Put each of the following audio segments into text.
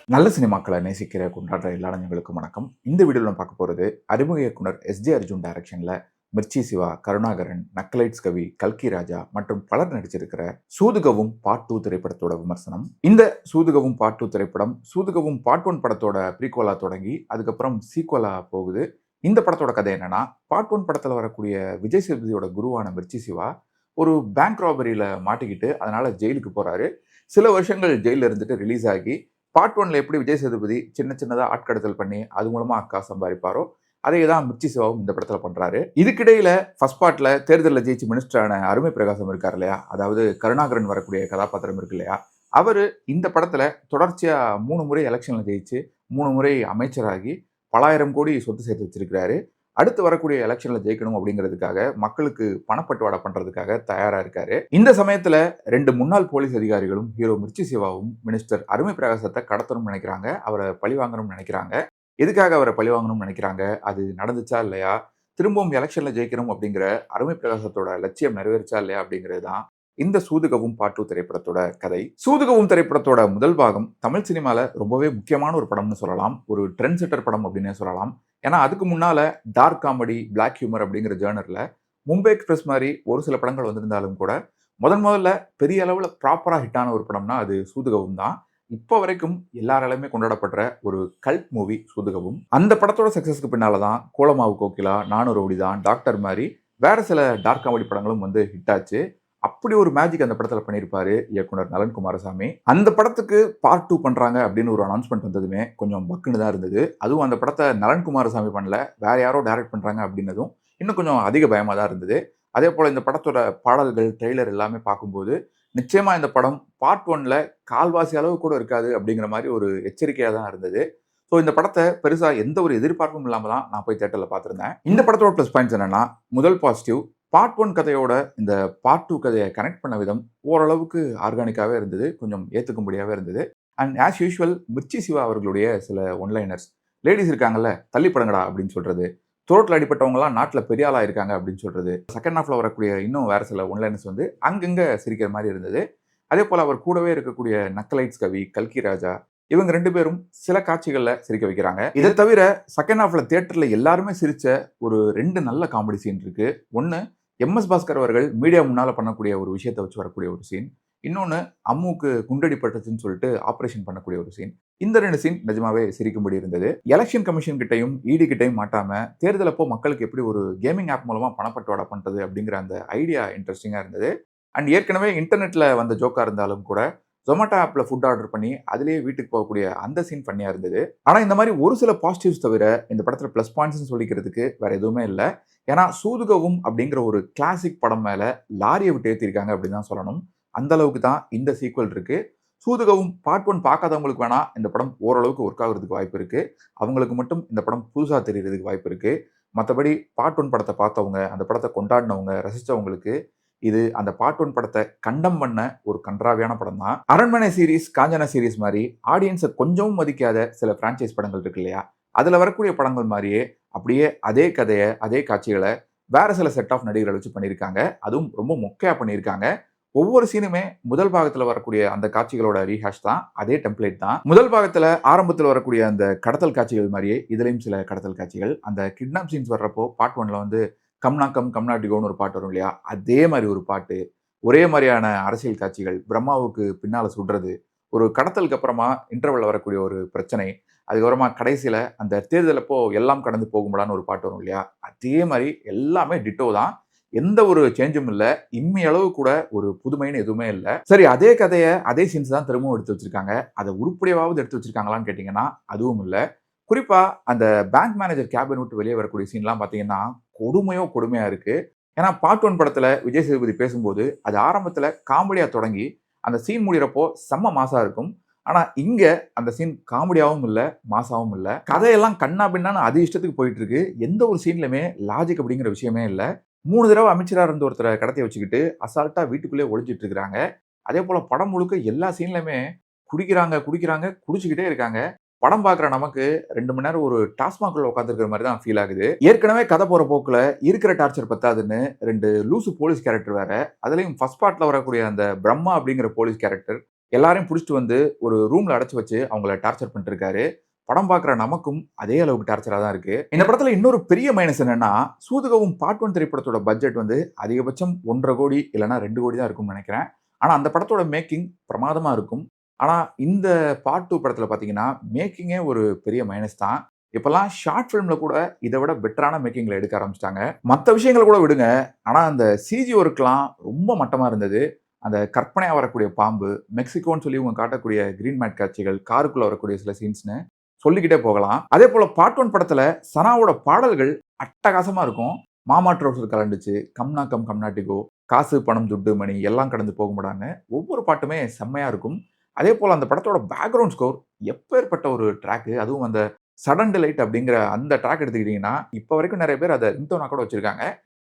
நல்ல சினிமாக்களை நேசிக்கிற கொண்டாடுற எல்லா நெஞ்சங்களுக்கும் வணக்கம். இந்த வீடியோவில் நம்ம பார்க்க போகிறது அறிமுக இயக்குனர் எஸ்.ஜே. அர்ஜுன் டைரக்ஷனில் மிர்ச்சி சிவா, கருணாகரன், நக்கலைட்ஸ் கவி, கல்கி ராஜா மற்றும் பலர் நடிச்சிருக்கிற சூதுகவும் பார்ட் 2 திரைப்படத்தோட விமர்சனம். இந்த சூதுகவும் பார்ட் 2 திரைப்படம் சூதுகவும் பார்ட் 1 படத்தோட ப்ரீக்வலா தொடங்கி அதுக்கப்புறம் சீக்வலா போகுது. இந்த படத்தோட கதை என்னன்னா, பார்ட் 1 படத்தில் வரக்கூடிய விஜய் சேதுபதியோட குருவான மிர்ச்சி சிவா ஒரு பேங்க் ராபரியில மாட்டிக்கிட்டு அதனால ஜெயிலுக்கு போறாரு. சில வருஷங்கள் ஜெயிலில் இருந்துட்டு ரிலீஸ் ஆகி பார்ட் 1ல எப்படி விஜய் சேதுபதி சின்னதா ஆட்கடத்தல் பண்ணி அது மூலமா அக்கா சம்பாதிப்பாரோ அதே தான் மிர்ச்சி சிவாவும் இந்த படத்துல பண்றாரு. இதுக்கிடையில ஃபர்ஸ்ட் பார்ட்ல தேர்தலில் ஜெயிச்சு மினிஸ்டரான அருமை பிரகாசம் இருக்கார் இல்லையா, அதாவது கருணாகரன் வரக்கூடிய கதாபாத்திரம் இருக்கு இல்லையா, அவரு இந்த படத்துல தொடர்ச்சியா 3 முறை எலெக்ஷன்ல ஜெயிச்சு 3 முறை அமைச்சராகி பலாயிரம் கோடி சொத்து சேர்த்து வச்சிருக்கிறாரு. அடுத்து வரக்கூடிய எலெக்ஷன்ல ஜெயிக்கணும் அப்படிங்கிறதுக்காக மக்களுக்கு பணப்பட்டுவாடா பண்றதுக்காக தயாரா இருக்காரு. இந்த சமயத்துல 2 முன்னாள் போலீஸ் அதிகாரிகளும் ஹீரோ மிர்ச்சி சிவாவும் மினிஸ்டர் அருமை பிரகாசத்தை கடத்தணும்னு நினைக்கிறாங்க, அவரை பழி வாங்கணும்னு நினைக்கிறாங்க. எதுக்காக அவரை பழி வாங்கணும்னு நினைக்கிறாங்க, அது நடந்துச்சா இல்லையா, திரும்பவும் எலெக்ஷன்ல ஜெயிக்கணும் அப்படிங்கிற அருமை பிரகாசத்தோட லட்சியம் நிறைவேறிச்சா இல்லையா அப்படிங்கிறது தான் இந்த சூதுகவும் பார்ட் 2 திரைப்படத்தோட கதை. சூதுகவும் திரைப்படத்தோட முதல் பாகம் தமிழ் சினிமால ரொம்பவே முக்கியமான ஒரு படம்னு சொல்லலாம், ஒரு ட்ரெண்ட் செட்டர் படம் அப்படின்னே சொல்லலாம். ஏன்னா அதுக்கு முன்னால டார்க் காமெடி, பிளாக் ஹியூமர் அப்படிங்கிற ஜேர்னர்ல மும்பை எக்ஸ்பிரஸ் மாதிரி ஒரு சில படங்கள் வந்திருந்தாலும் கூட முதல்ல பெரிய அளவில் ப்ராப்பரா ஹிட்டான ஒரு படம்னா அது சூதுகவும் தான். இப்போ வரைக்கும் எல்லாராலுமே கொண்டாடப்படுற ஒரு கல்ட் மூவி சூதுகவும். அந்த படத்தோட சக்சஸ்க்கு பின்னாலதான் கோலமாவு கோகிலா, நானூறு ஓடிதான், டாக்டர் மாதிரி வேற சில டார்க் காமெடி படங்களும் வந்து ஹிட் ஆச்சு. அப்படி ஒரு மேஜிக் அந்த படத்துல பண்ணியிருப்பாரு இயக்குனர் நலன் குமாரசாமி. அந்த படத்துக்கு பார்ட் 2 பண்றாங்க அப்படின்னு ஒரு அனௌன்ஸ்மெண்ட் வந்ததுமே கொஞ்சம் பக்குன்னு தான் இருந்தது. அதுவும் அந்த படத்தை நலன் குமாரசாமி பண்ணல, வேற யாரோ டைரக்ட் பண்றாங்க அப்படின்னதும் இன்னும் கொஞ்சம் அதிக பயமா தான் இருந்தது. அதே போல இந்த படத்தோட பாடல்கள், ட்ரெய்லர் எல்லாமே பார்க்கும்போது நிச்சயமா இந்த படம் பார்ட் 1ல கால்வாசி அளவு கூட இருக்காது அப்படிங்கிற மாதிரி ஒரு எச்சரிக்கையா தான் இருந்தது. ஸோ இந்த படத்தை பெருசா எந்த ஒரு எதிர்பார்ப்பும் இல்லாம தான் நான் போய் தியேட்டர்ல பார்த்திருந்தேன். இந்த படத்தோட ப்ளஸ் பாயிண்ட்ஸ் என்னன்னா, முதல் பாசிட்டிவ், பார்ட் 1 கதையோட இந்த பார்ட் 2 கதையை கனெக்ட் பண்ண விதம் ஓரளவுக்கு ஆர்கானிக்காவே இருந்தது, கொஞ்சம் ஏற்றுக்கும்படியாவே இருந்தது. And as usual Mirchi Shiva அவர்களுடைய சில ஒன்லைனர்ஸ், லேடிஸ் இருக்காங்கல்ல தள்ளி படங்கடா அப்படின்னு சொல்றது, தோட்டில் அடிப்பட்டவங்கலாம் நாட்டில் பெரிய ஆளா இருக்காங்க அப்படின்னு சொல்றது, செகண்ட் ஹாஃப்ல வரக்கூடிய இன்னும் வேற சில ஒன்லைனர்ஸ் வந்து அங்கங்க சிரிக்கிற மாதிரி இருந்தது. அதே போல அவர் கூடவே இருக்கக்கூடிய நக்கலைட்ஸ் கவி, கல்கி ராஜா, இவங்க 2 பேரும் சில காட்சிகள்ல சிரிக்க வைக்கிறாங்க. இதை தவிர செகண்ட் ஹாஃப்ல தியேட்டர்ல எல்லாருமே சிரிச்ச ஒரு 2 நல்ல காமெடி சீன் இருக்கு. ஒன்னு எம்.எஸ். பாஸ்கர் அவர்கள் மீடியா முன்னால பண்ணக்கூடிய ஒரு விஷயத்தை வச்சு வரக்கூடிய ஒரு சீன், இன்னொன்னு அம்முக்கு குண்டடிப்பட்டுச்சுன்னு சொல்லிட்டு ஆபரேஷன் பண்ணக்கூடிய ஒரு சீன். இந்த 2 சீன் நிஜமாவே சிரிக்கும்படி இருந்தது. எலெக்ஷன் கமிஷன் கிட்டையும் இடி கிட்டையும் மாட்டாம தேர்தல் அப்போ மக்களுக்கு எப்படி ஒரு கேமிங் ஆப் மூலமா பணப்பட்டுவாடா பண்றது அப்படிங்கிற அந்த ஐடியா இன்ட்ரெஸ்டிங்கா இருந்தது. அண்ட் ஏற்கனவே இன்டர்நெட்ல வந்த ஜோக்கா இருந்தாலும் கூட ஜொமேட்டோ ஆப்ல ஃபுட் ஆர்டர் பண்ணி அதிலேயே வீட்டுக்கு போகக்கூடிய அந்த சீன் பண்ணியா இருந்தது. ஆனா இந்த மாதிரி ஒரு சில பாசிட்டிவ்ஸ் தவிர இந்த படத்துல பிளஸ் பாயிண்ட்ஸ் சொல்லிக்கிறதுக்கு வேற எதுவுமே இல்லை. ஏன்னா சூதுகவும் அப்படிங்கிற ஒரு கிளாசிக் படம் மேல லாரியை விட்டு ஏற்றிருக்காங்க அப்படின்னு தான் சொல்லணும். அந்த அளவுக்கு தான் இந்த சீக்வல் இருக்கு. சூதுகவும் பார்ட் 1 பார்க்காதவங்களுக்கு வேணா இந்த படம் ஓரளவுக்கு ஒர்க் ஆகுறதுக்கு வாய்ப்பு இருக்கு. அவங்களுக்கு மட்டும் இந்த படம் புதுசா தெரியறதுக்கு வாய்ப்பு இருக்கு. மற்றபடி பார்ட் 1 படத்தை பார்த்தவங்க, அந்த படத்தை கொண்டாடினவங்க, ரசிச்சவங்களுக்கு இது அந்த பார்ட் 1 படத்தை கண்டம் பண்ண ஒரு கன்றாவியான படம் தான். அரண்மனை சீரீஸ், காஞ்சனா சீரீஸ் மாதிரி ஆடியன்ஸை கொஞ்சமும் மதிக்காத சில பிரான்ச்சைஸ் படங்கள் இருக்கு இல்லையா, அதுல வரக்கூடிய படங்கள் மாதிரியே அப்படியே அதே கதையை, அதே காட்சிகளை வேற சில செட் ஆஃப் நடிகர்களை வச்சு பண்ணியிருக்காங்க. அதுவும் ரொம்ப மொக்கையா பண்ணியிருக்காங்க. ஒவ்வொரு சீனுமே முதல் பாகத்துல வரக்கூடிய அந்த காட்சிகளோட ரீஹாஷ் தான், அதே டெம்ப்ளேட் தான். முதல் பாகத்துல ஆரம்பத்தில் வரக்கூடிய அந்த கடத்தல் காட்சிகள் மாதிரியே இதுலயும் சில கடத்தல் காட்சிகள், அந்த கிட்னாப் சீன்ஸ் வர்றப்போ பார்ட் 1ல வந்து கம்னா கம் கம்னா டிகோன்னு ஒரு பாட்டு வரும் இல்லையா, அதே மாதிரி ஒரு பாட்டு, ஒரே மாதிரியான அரசியல் காட்சிகள், பிரம்மாவுக்கு பின்னால சுடுறது, ஒரு கடத்தலுக்கு அப்புறமா இன்டர்வல்ல வரக்கூடிய ஒரு பிரச்சனை, அதுக்கப்புறமா கடைசியில அந்த தேர்தல் அப்போ எல்லாம் கடந்து போகும்படான்னு ஒரு பாட்டு வரும் இல்லையா, அதே மாதிரி எல்லாமே டிட்டோ தான். எந்த ஒரு சேஞ்சும் இல்லை, இம்மி அளவு கூட ஒரு புதுமைன்னு எதுவுமே இல்லை. சரி, அதே கதையை அதே சீன்ஸ் தான் திரும்பவும் எடுத்து வச்சிருக்காங்க. அதை உருப்படியாவது எடுத்து வச்சிருக்காங்களான்னு கேட்டீங்கன்னா அதுவும் இல்லை. குறிப்பா அந்த பேங்க் மேனேஜர் கேபின் விட்டு வெளியே வரக்கூடிய சீன்லாம் பார்த்தீங்கன்னா கொடுமையா இருக்கு. ஏன்னா பார்ட் 1 படத்துல விஜய் சேதுபதி பேசும்போது அது ஆரம்பத்துல காமெடியா தொடங்கி அந்த சீன் முடிகிறப்போ செம்ம மாசா இருக்கும். ஆனா இங்க அந்த சீன் காமெடியாவும் இல்ல, மாசாவும் இல்ல. கதையெல்லாம் கண்ணா பின்னான்னு அது இஷ்டத்துக்கு போயிட்டு இருக்கு. எந்த ஒரு சீன்லயுமே லாஜிக் அப்படிங்கிற விஷயமே இல்ல. 3 தடவை அமைச்சரா இருந்த ஒருத்தரை கடத்தி வச்சுக்கிட்டு அசால்ட்டா வீட்டுக்குள்ளே ஒளிஞ்சிட்டு இருக்கிறாங்க. அதே போல படம் முழுக்க எல்லா சீன்லயுமே குடிச்சுக்கிட்டே இருக்காங்க. படம் பார்க்குற நமக்கு 2 மணி நேரம் ஒரு டாஸ்மாக்ல உட்காந்துருக்கிற மாதிரி தான் ஃபீல் ஆகுது. ஏற்கனவே கதை போற போக்குல இருக்கிற டார்ச்சர் பத்தாதுன்னு 2 லூசு போலீஸ் கேரக்டர் வேற, அதுலயும் ஃபர்ஸ்ட் பார்ட்ல வரக்கூடிய அந்த பிரம்மா அப்படிங்கிற போலீஸ் கேரக்டர் எல்லாரையும் புடிச்சிட்டு வந்து ஒரு ரூம்ல அடைச்சு வச்சு அவங்கள டார்ச்சர் பண்ணிட்டு இருக்காரு. படம் பார்க்குற நமக்கும் அதே அளவுக்கு டார்ச்சரா தான் இருக்கு. இந்த படத்துல இன்னொரு பெரிய மைனஸ் என்னன்னா, சூதுகவும் பார்ட் 1 திரைப்படத்தோட பட்ஜெட் வந்து அதிகபட்சம் 1.5 கோடி இல்லன்னா 2 கோடி தான் இருக்கும்னு நினைக்கிறேன். ஆனா அந்த படத்தோட மேக்கிங் பிரமாதமா இருக்கும். ஆனா இந்த பார்ட் 2 படத்துல பார்த்தீங்கன்னா, மேக்கிங்கே ஒரு பெரிய மைனஸ் தான். இப்பல்லாம் ஷார்ட் ஃபிலிம்ல கூட இதை விட பெட்டரான மேக்கிங்ல எடுக்க ஆரம்பிச்சிட்டாங்க. மற்ற விஷயங்களை கூட விடுங்க, ஆனா அந்த சிஜி ஒர்க்லாம் ரொம்ப மட்டமா இருந்தது. அந்த கற்பனையா வரக்கூடிய பாம்பு, மெக்சிகோன்னு சொல்லி இவங்க காட்டக்கூடிய கிரீன் மேட் காட்சிகள், காருக்குள்ள வரக்கூடிய சில சீன்ஸ்னு சொல்லிக்கிட்டே போகலாம். அதே போல பார்ட் 1 படத்துல சனாவோட பாடல்கள் அட்டகாசமா இருக்கும். மாமா ட்ரௌசர் கலண்டுச்சு, கம்னா கம் கம்னாட்டிகோ, காசு பணம் துட்டு மணி எல்லாம் கடந்து போக முடியான்னு ஒவ்வொரு பாட்டுமே செம்மையா இருக்கும். அதே போல அந்த படத்தோட பேக்ரவுண்ட் ஸ்கோர் எப்பேற்பட்ட ஒரு ட்ராக்கு, அதுவும் அந்த சடன் டிலைட் அப்படிங்கிற அந்த ட்ராக் எடுத்துக்கிட்டீங்கன்னா இப்போ வரைக்கும் நிறைய பேர் அதை ரிங்டோனா கூட வச்சிருக்காங்க.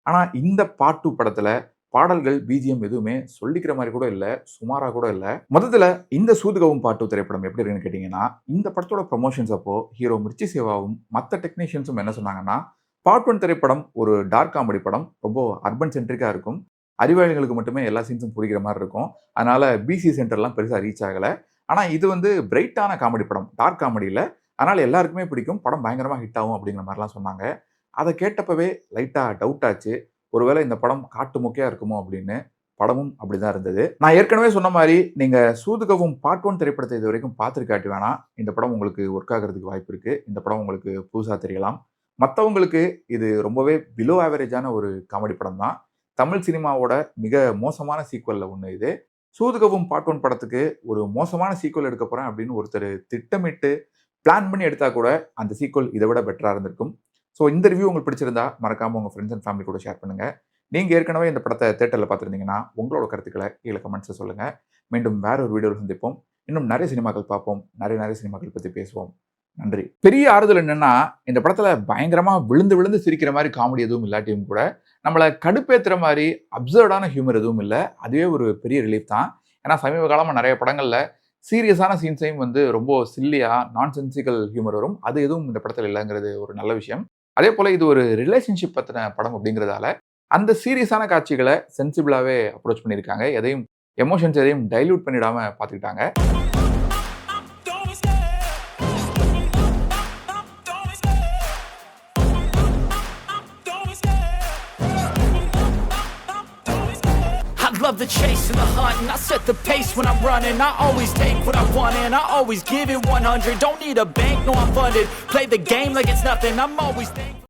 ஆனா இந்த பார்ட் 2 படத்துல பாடல்கள், பிஜிஎம் எதுவுமே சொல்லிக்கிற மாதிரி கூட இல்ல, சுமாரா கூட இல்ல. மொத்தத்துல இந்த சூதுகவும் பார்ட் 2 திரைப்படம் எப்படி இருக்குன்னு கேட்டீங்கன்னா, இந்த படத்தோட ப்ரமோஷன்ஸ் அப்போ ஹீரோ மிர்ச்சி சிவாவும் மற்ற டெக்னீஷியன்ஸும் என்ன சொன்னாங்கன்னா, பார்ட் 1 திரைப்படம் ஒரு டார்க் காமெடி படம், ரொம்ப அர்பன் சென்ட்ரிக்கா இருக்கும், அறிவாளிகளுக்கு மட்டுமே எல்லா சீன்ஸும் பிடிக்கிற மாதிரி இருக்கும், அதனால பிசி சென்டர்லாம் பெருசா ரீச் ஆகல. ஆனா இது வந்து பிரைட்டான காமெடி படம், டார்க் காமெடி இல்ல, அதனால எல்லாருக்குமே பிடிக்கும், படம் பயங்கரமா ஹிட் ஆகும் அப்படிங்கிற மாதிரிலாம் சொன்னாங்க. அதை கேட்டப்பவே லைட்டா டவுட் ஆச்சு, ஒருவேளை இந்த படம் காட்டு மொக்கையா இருக்குமோ அப்படின்னு. படமும் அப்படிதான் இருந்தது. நான் ஏற்கனவே சொன்ன மாதிரி நீங்க சூதுகவும் பார்ட் 1 திரைப்படத்தை இது வரைக்கும் பார்த்துருக்காட்டி வேணா இந்த படம் உங்களுக்கு ஒர்க் ஆகிறதுக்கு வாய்ப்பு இருக்கு. இந்த படம் உங்களுக்கு புதுசா தெரியலாம். மற்றவங்களுக்கு இது ரொம்பவே பிலோ ஆவரேஜான ஒரு காமெடி படம் தான். தமிழ் சினிமாவோட மிக மோசமான சீக்வல்ல ஒன்று இது. சூதுகவும் பார்ட் 1 படத்துக்கு ஒரு மோசமான சீக்வல் எடுக்க போறேன் அப்படின்னு ஒருத்தர் திட்டமிட்டு பிளான் பண்ணி எடுத்தா கூட அந்த சீக்வல் இதை விட பெட்டரா இருந்திருக்கும். ஸோ இந்த ரிவ்யூ உங்களுக்கு பிடிச்சிருந்தா மறக்காம உங்க ஃப்ரெண்ட்ஸ் அண்ட் ஃபேமிலி கூட ஷேர் பண்ணுங்க. நீங்க ஏற்கனவே இந்த படத்தை தியேட்டர்ல பார்த்துருந்தீங்கன்னா உங்களோட கருத்துக்களை கீழே கமெண்ட்ஸை சொல்லுங்க. மீண்டும் வேற ஒரு வீடியோவில் சந்திப்போம். இன்னும் நிறைய சினிமாக்கள் பார்ப்போம், நிறைய சினிமாக்கள் பற்றி பேசுவோம். நன்றி. பெரிய ஆறுதல் என்னன்னா, இந்த படத்துல பயங்கரமா விழுந்து விழுந்து சிரிக்கிற மாதிரி காமெடி எதுவும் இல்லாட்டியும் கூட நம்மளை கடுப்பேத்துற மாதிரி அப்சர்டான ஹியூமர் எதுவும் இல்லை. அதுவே ஒரு பெரிய ரிலீஃப் தான். ஏன்னா சமீப காலமாக நிறைய படங்கள்ல சீரியஸான சீன்ஸையும் வந்து ரொம்ப சில்லியா நான்சென்சிக்கல் ஹியூமர் வரும். அது எதுவும் இந்த படத்தில் இல்லைங்கிறது ஒரு நல்ல விஷயம். அதே போல இது ஒரு ரிலேஷன்ஷிப் பத்தின படம் அப்படிங்கிறதால அந்த சீரியஸான காட்சிகளை சென்சிபிளாவே அப்ரோச் பண்ணியிருக்காங்க. எதையும் எமோஷன்ஸ் எதையும் டைல்யூட் பண்ணிடாம பார்த்துக்கிட்டாங்க. Love the chase and the hunt, and I set the pace when I'm running. I always take what I want and I always give it 100. Don't need a bank, no I'm funded. Play the game like it's nothing, I'm always thankful.